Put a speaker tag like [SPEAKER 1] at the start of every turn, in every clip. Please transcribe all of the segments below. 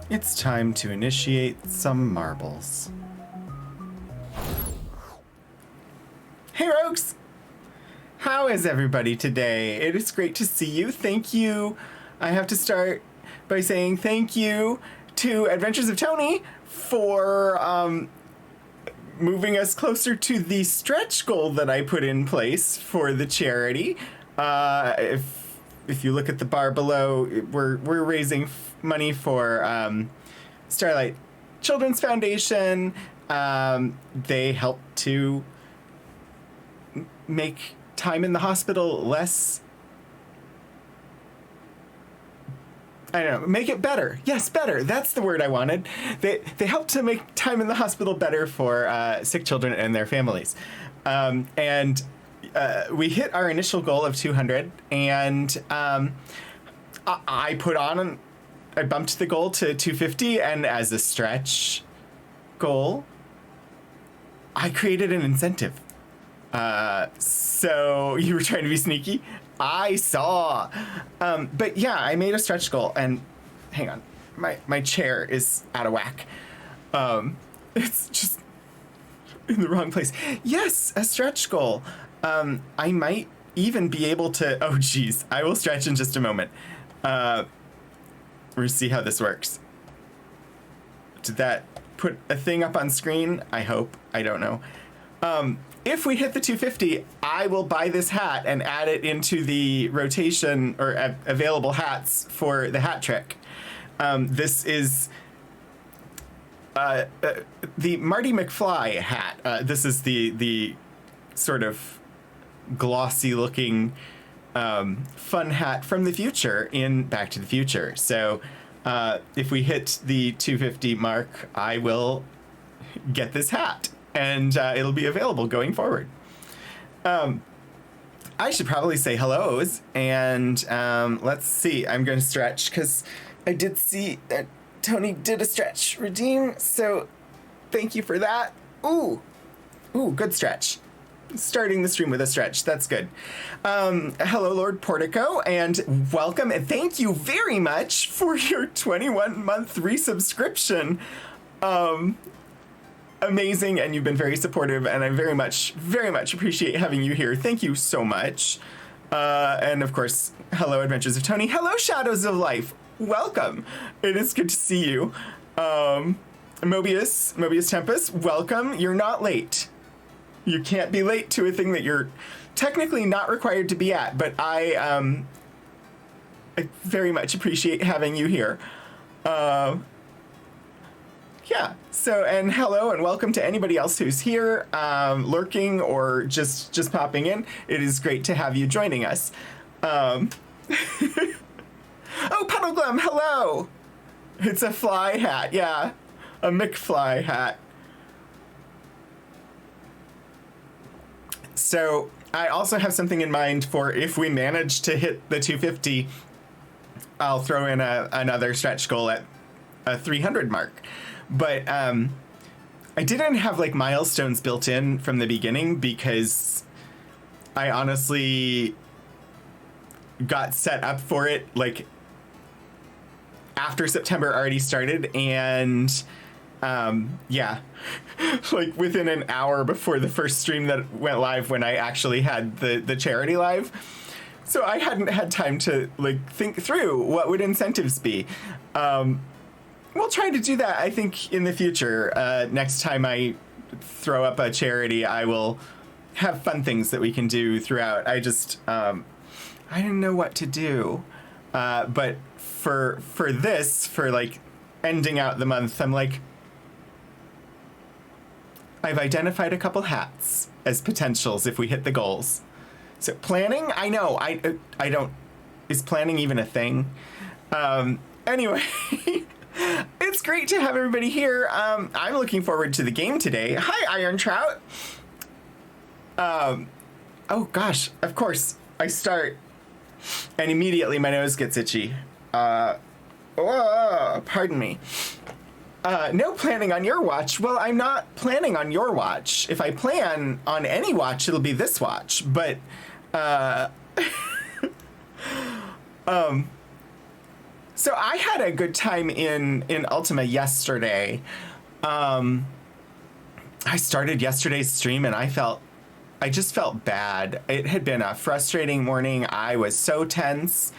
[SPEAKER 1] It's time to initiate some marbles. Hey, Rogues! How is everybody today? It is great to see you. Thank you. I have to start by saying thank you to Adventures of Tony for moving us closer to the stretch goal that I put in place for the charity. If you look at the bar below, we're raising money for Starlight Children's Foundation. They help to make time in the hospital less, I don't know, make it better. Yes, better. That's the word I wanted. They help to make time in the hospital better for sick children and their families. And we hit our initial goal of 200, and I bumped the goal to 250, and as a stretch goal, I created an incentive. So you were trying to be sneaky? I saw. But yeah, I made a stretch goal, and hang on, my chair is out of whack. It's just in the wrong place. Yes, a stretch goal. I might even be able to, oh geez, I will stretch in just a moment. We'll see how this works. Did that put a thing up on screen? I hope. I don't know. If we hit the 250, I will buy this hat and add it into the rotation or available hats for the hat trick. This is the Marty McFly hat. This is the sort of glossy looking fun hat from the future in Back to the Future. So if we hit the 250 mark, I will get this hat, and it'll be available going forward. I should probably say hellos, and let's see. I'm going to stretch because I did see that Tony did a stretch redeem, so thank you for that. Ooh, good stretch. Starting the stream with a stretch. That's good. Hello, Lord Portico, and welcome, and thank you very much for your 21-month resubscription. Amazing, and you've been very supportive, and I very much appreciate having you here. Thank you so much. And of course, hello, Adventures of Tony. Hello, Shadows of Life. Welcome. It is good to see you. Mobius Tempest, welcome. You're not late. You can't be late to a thing that you're technically not required to be at, but I very much appreciate having you here. Yeah, so, and hello and welcome to anybody else who's here, lurking or just popping in. It is great to have you joining us. Oh, Puddleglum, hello! It's a fly hat, yeah, a McFly hat. So I also have something in mind for if we manage to hit the 250, I'll throw in another stretch goal at a 300 mark. But I didn't have like milestones built in from the beginning because I honestly got set up for it like after September already started, and yeah, like within an hour before the first stream that went live when I actually had the charity live. So I hadn't had time to like think through what would incentives be. We'll try to do that, I think, in the future. Next time I throw up a charity, I will have fun things that we can do throughout. I just, I didn't know what to do. But for this, for like ending out the month, I'm like, I've identified a couple hats as potentials if we hit the goals. So planning, I know, I don't, is planning even a thing? Anyway, it's great to have everybody here. I'm looking forward to the game today. Hi, Iron Trout. Oh gosh, of course, I start and immediately my nose gets itchy. Pardon me. No planning on your watch. Well, I'm not planning on your watch. If I plan on any watch, it'll be this watch. But, So I had a good time in Ultima yesterday. I started yesterday's stream and I just felt bad. It had been a frustrating morning. I was so tense.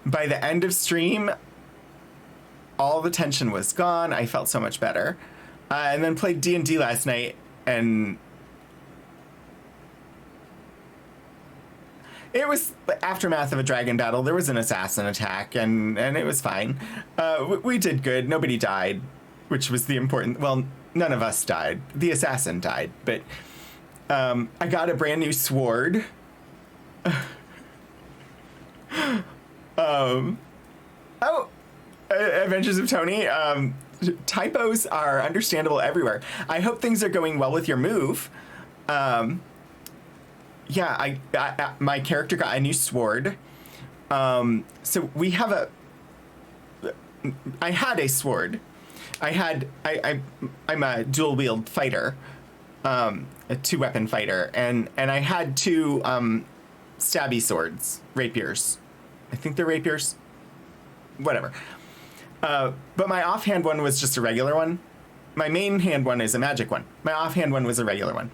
[SPEAKER 1] By the end of stream, all the tension was gone. I felt so much better. And then played D&D last night, and it was the aftermath of a dragon battle. There was an assassin attack, and it was fine. We did good. Nobody died, which was the important... Well, none of us died. The assassin died, but I got a brand new sword. Adventures of Tony. Typos are understandable everywhere. I hope things are going well with your move. Yeah, my character got a new sword. So we have I had a sword. I'm a dual wield fighter, a 2-weapon fighter, and I had 2 stabby swords, rapiers. I think they're rapiers. Whatever. But my offhand one was just a regular one. My main hand one is a magic one. My offhand one was a regular one.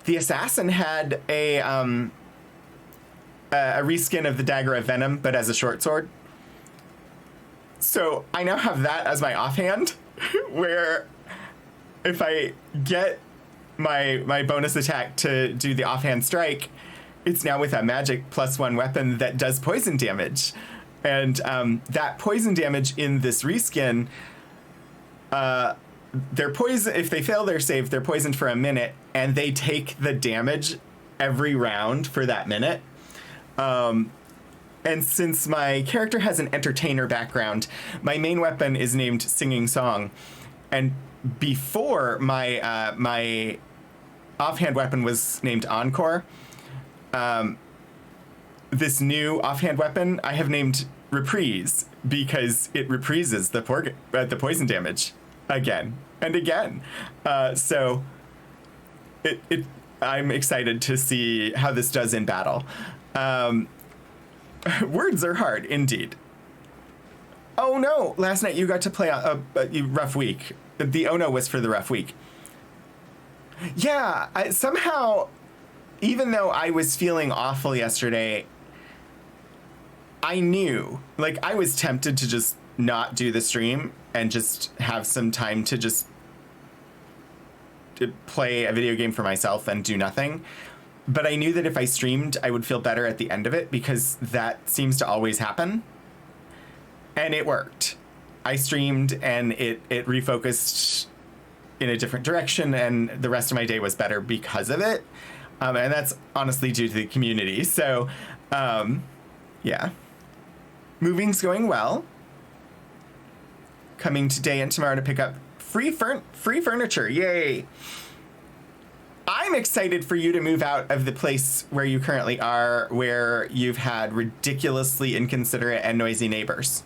[SPEAKER 1] The assassin had a reskin of the Dagger of Venom, but as a short sword. So I now have that as my offhand, where if I get my bonus attack to do the offhand strike, it's now with a magic +1 weapon that does poison damage. And that poison damage in this reskin, they're poison. If they fail their save, they're poisoned for a minute, and they take the damage every round for that minute. And since my character has an entertainer background, my main weapon is named Singing Song. And before my my offhand weapon was named Encore, this new offhand weapon I have named Reprise, because it reprises the poison damage again and again. So I'm excited to see how this does in battle. Words are hard, indeed. Oh no, last night you got to play a rough week. The Ono was for the rough week. Yeah, somehow, even though I was feeling awful yesterday, I knew, like, I was tempted to just not do the stream and just have some time to just play a video game for myself and do nothing. But I knew that if I streamed, I would feel better at the end of it, because that seems to always happen. And it worked. I streamed and it refocused in a different direction, and the rest of my day was better because of it. And that's honestly due to the community. So, yeah. Moving's going well. Coming today and tomorrow to pick up free furniture. Yay. I'm excited for you to move out of the place where you currently are, where you've had ridiculously inconsiderate and noisy neighbors.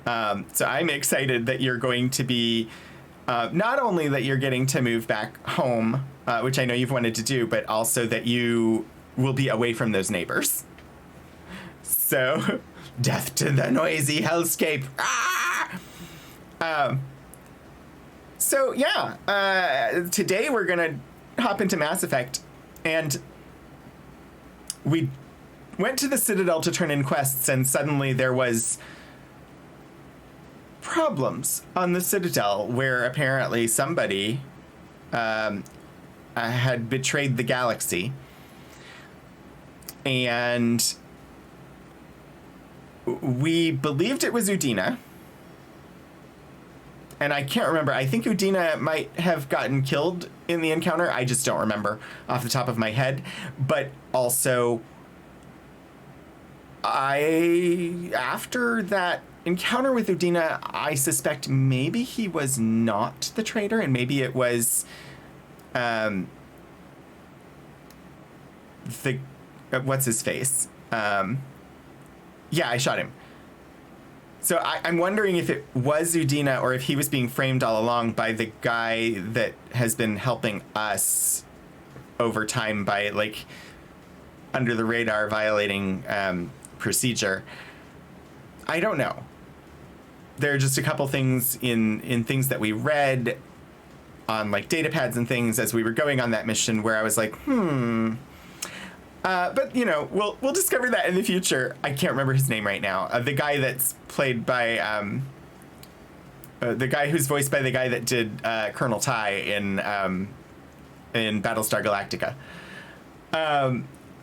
[SPEAKER 1] So I'm excited that you're going to be, not only that you're getting to move back home, which I know you've wanted to do, but also that you will be away from those neighbors. So, death to the noisy hellscape. Ah! So yeah, today we're gonna hop into Mass Effect, and we went to the Citadel to turn in quests, and suddenly there was problems on the Citadel, where apparently somebody had betrayed the galaxy, and we believed it was Udina. And I can't remember. I think Udina might have gotten killed in the encounter. I just don't remember off the top of my head. But also, after that encounter with Udina, I suspect maybe he was not the traitor, and maybe it was what's his face? Yeah, I shot him. So I'm wondering if it was Udina, or if he was being framed all along by the guy that has been helping us over time by, like, under the radar violating procedure. I don't know. There are just a couple things in things that we read on like data pads and things as we were going on that mission where I was like, but you know, we'll discover that in the future. I can't remember his name right now. The guy that's played by the guy who's voiced by the guy that did Colonel Ty in Battlestar Galactica.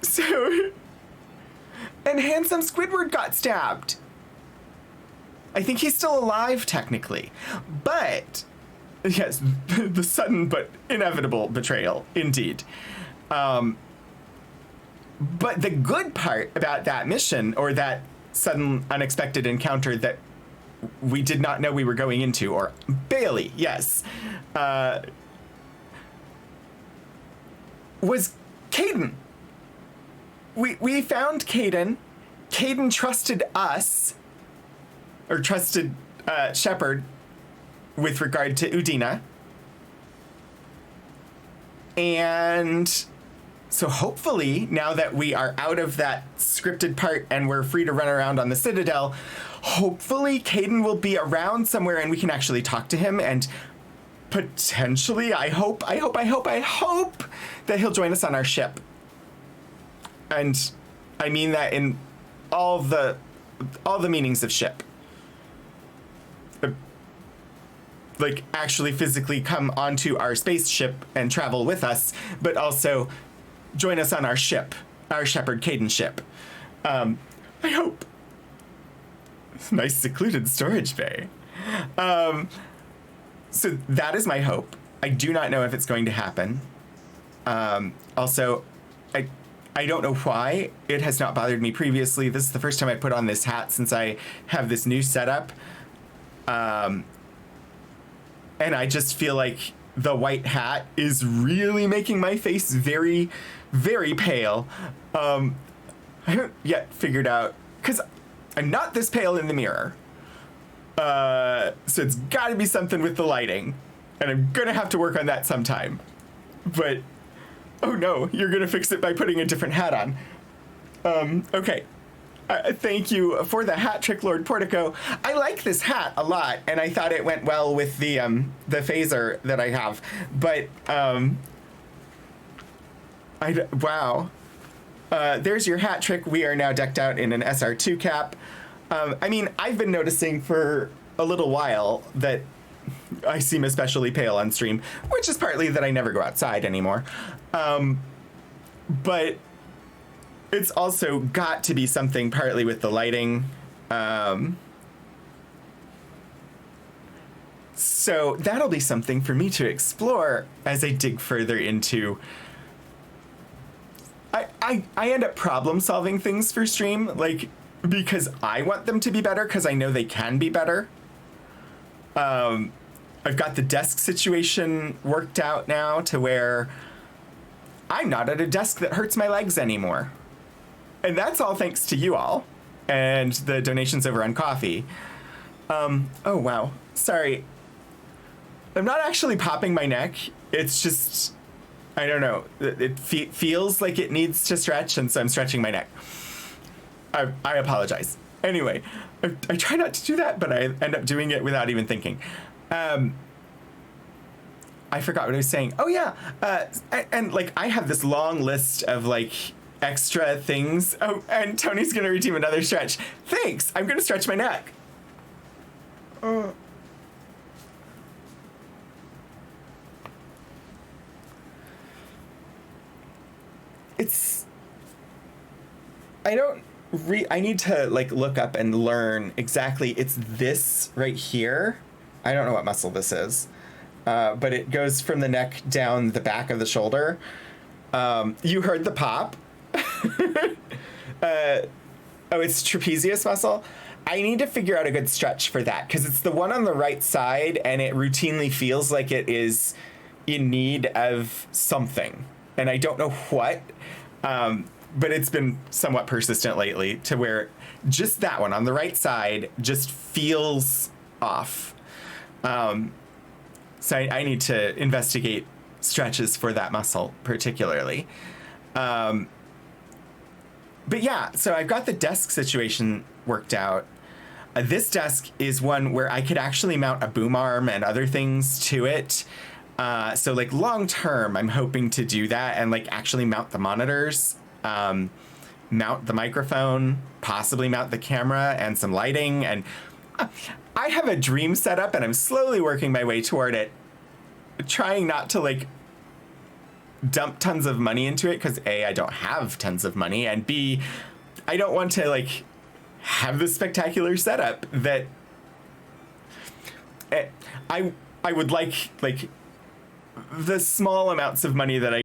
[SPEAKER 1] So, and handsome Squidward got stabbed. I think he's still alive technically, but yes, the sudden but inevitable betrayal, indeed. But the good part about that mission, or that sudden unexpected encounter that we did not know we were going into, or Bailey, yes, was Kaidan. We found Kaidan. Kaidan trusted us, or trusted Shepard with regard to Udina. And so hopefully, now that we are out of that scripted part and we're free to run around on the Citadel, hopefully Kaidan will be around somewhere and we can actually talk to him, and potentially, I hope that he'll join us on our ship. And I mean that in all the meanings of ship. Like actually physically come onto our spaceship and travel with us, but also join us on our ship, our Shepard Kaidan ship. I hope. Nice secluded storage bay. So that is my hope. I do not know if it's going to happen. Also, I don't know why it has not bothered me previously. This is the first time I put on this hat since I have this new setup. And I just feel like the white hat is really making my face very, very pale. I haven't yet figured out, because I'm not this pale in the mirror. So it's got to be something with the lighting. And I'm going to have to work on that sometime. But, oh no, you're going to fix it by putting a different hat on. Okay. Thank you for the hat trick, Lord Portico. I like this hat a lot, and I thought it went well with the phaser that I have. But wow, there's your hat trick. We are now decked out in an SR2 cap. I mean, I've been noticing for a little while that I seem especially pale on stream, which is partly that I never go outside anymore. But it's also got to be something partly with the lighting. So that'll be something for me to explore as I dig further into. I end up problem solving things for stream, like, because I want them to be better, because I know they can be better. I've got the desk situation worked out now to where I'm not at a desk that hurts my legs anymore. And that's all thanks to you all and the donations over on Coffee. Oh, wow. Sorry. I'm not actually popping my neck. It's just, I don't know. It feels like it needs to stretch, and so I'm stretching my neck. I apologize. Anyway, I try not to do that, but I end up doing it without even thinking. I forgot what I was saying. Oh, yeah. And like, I have this long list of, like, extra things. Oh, and Tony's going to redeem another stretch. Thanks. I'm going to stretch my neck. I need to, like, look up and learn exactly. It's this right here. I don't know what muscle this is. But it goes from the neck down the back of the shoulder. You heard the pop. It's trapezius muscle. I need to figure out a good stretch for that, because it's the one on the right side, and it routinely feels like it is in need of something. And I don't know what, but it's been somewhat persistent lately, to where just that one on the right side just feels off. So I need to investigate stretches for that muscle particularly. But yeah, so I've got the desk situation worked out. This desk is one where I could actually mount a boom arm and other things to it. So like long term, I'm hoping to do that and like actually mount the monitors, mount the microphone, possibly mount the camera and some lighting. And I have a dream setup and I'm slowly working my way toward it, trying not to like dump tons of money into it because A, I don't have tons of money, and B, I don't want to like have this spectacular setup that I would like the small amounts of money that I